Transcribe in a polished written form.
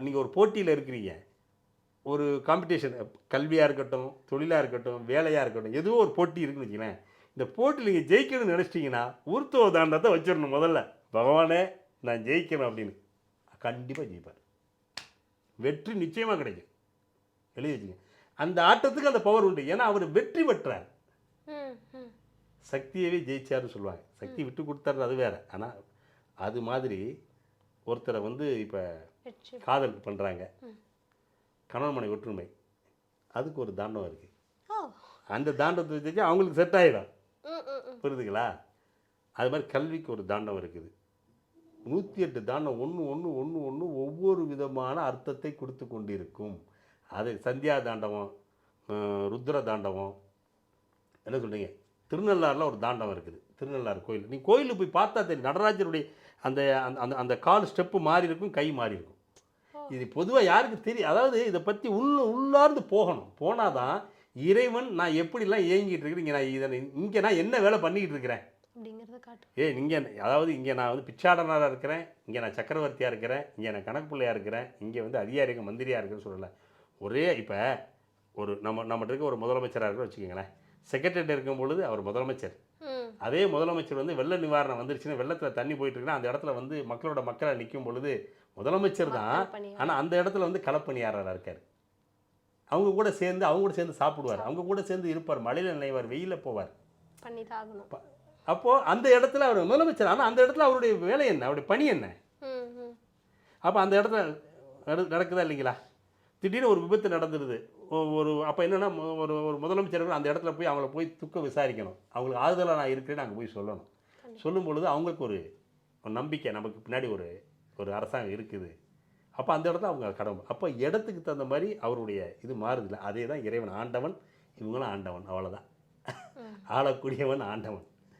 நீங்கள் ஒரு போட்டியில் இருக்கிறீங்க, ஒரு காம்படிஷன், கல்வியாக இருக்கட்டும், தொழிலாக இருக்கட்டும், வேலையாக இருக்கட்டும், ஏதோ ஒரு போட்டி இருக்குன்னு வச்சுங்களேன். இந்த போட்டியில் நீங்கள் ஜெயிக்கணும்னு நினச்சிட்டிங்கன்னா ஊர்த்துவ தாண்டத்தை வச்சிடணும் முதல்ல. பகவானே நான் ஜெயிக்கணும் அப்படின்னு. கண்டிப்பாக ஜெயிப்பார். வெற்றி நிச்சயமாக கிடைக்கும். எழுதி வச்சுங்க. அந்த ஆட்டத்துக்கு அந்த பவர் உண்டு. ஏன்னா அவர் வெற்றி பெற்றார். சக்தியவே ஜெயிச்சாருன்னு சொல்லுவாங்க. சக்தி விட்டு கொடுத்தாரு, அது வேற. ஆனால் அது மாதிரி ஒருத்தரை வந்து இப்போ காதல் பண்ணுறாங்க, கணவன் மனைவி ஒற்றுமை, அதுக்கு ஒரு தாண்டவம் இருக்குது. அந்த தாண்டத்தை வச்சு அவங்களுக்கு செட் ஆகிடும். புரியுதுங்களா? அது மாதிரி கல்விக்கு ஒரு தாண்டவம் இருக்குது. 108 தாண்டம் ஒன்று ஒன்று ஒன்று ஒன்று ஒவ்வொரு விதமான அர்த்தத்தை கொடுத்து கொண்டிருக்கும். அது சந்தியா தாண்டவம், ருத்ர தாண்டவம், என்ன சொல்கிறீங்க, திருநள்ளாறில் ஒரு தாண்டவம் இருக்குது. திருநள்ளாறு கோயில், நீ கோயிலுக்கு போய் பார்த்தா தெரியும். நடராஜருடைய அந்த அந்த அந்த கால் ஸ்டெப்பு மாறி இருக்கும், கை மாறி இருக்கும். இது பொதுவாக யாருக்கு தெரியும்? அதாவது இதை பற்றி உள்ளார்ந்து போகணும். போனால் தான் இறைவன் நான் எப்படிலாம் இயங்கிட்டு இருக்கிறேன், இங்கே நான் என்ன வேலை பண்ணிக்கிட்டு இருக்கிறேன் அப்படிங்கிறத காட்டு. இங்கே அதாவது இங்கே நான் வந்து பிச்சாடனாக இருக்கிறேன், இங்கே நான் சக்கரவர்த்தியாக இருக்கிறேன், இங்கே நான் கணக்கு பிள்ளையாக இருக்கிறேன், இங்கே வந்து அதிகாரிங்க மந்திரியாக இருக்குன்னு சொல்லலை. ஒரே இப்போ ஒரு நம்மகிட்ட இருக்க ஒரு முதலமைச்சராக இருக்குன்னு வச்சுக்கோங்களேன். செக்ரட்டரி இருக்கும் பொழுது அவர் முதலமைச்சர். அதே முதலமைச்சர் வந்து வெள்ள நிவாரணம் வந்துருச்சுன்னா, வெள்ளத்தில் தண்ணி போயிட்டு இருக்குன்னா அந்த இடத்துல வந்து மக்களை நிற்கும் பொழுது முதலமைச்சர் தான். ஆனால் அந்த இடத்துல வந்து களப்பணியாளராக இருக்கார். அவங்க கூட சேர்ந்து சாப்பிடுவார், அவங்க கூட சேர்ந்து இருப்பார், மழையில் நினைவார், வெயிலில் போவார். அப்போது அந்த இடத்துல அவர் முதலமைச்சர். ஆனால் அந்த இடத்துல அவருடைய வேலை என்ன, அவருடைய பணி என்ன? அப்போ அந்த இடத்துல நடக்குதா இல்லைங்களா? திடீர்னு ஒரு விபத்து நடந்துடுது. அப்போ என்னென்னா ஒரு முதலமைச்சர்கள் அந்த இடத்துல போய் அவங்கள போய் துக்கம் விசாரிக்கணும். அவங்களுக்கு ஆறுதலாக நான் இருக்கிறேன்னு அங்கே போய் சொல்லணும். சொல்லும் பொழுது அவங்களுக்கு ஒரு நம்பிக்கை, நமக்கு பின்னாடி ஒரு அரசாங்கம் இருக்குது. அப்போ அந்த இடத்துல அவங்க கடமை. அப்போ இடத்துக்கு தகுந்த மாதிரி அவருடைய இது மாறுதில்லை. அதே தான் இறைவன். ஆண்டவன், இவங்களும் ஆண்டவன், அவ்வளோதான். ஆளக்கூடியவன் ஆண்டவன்.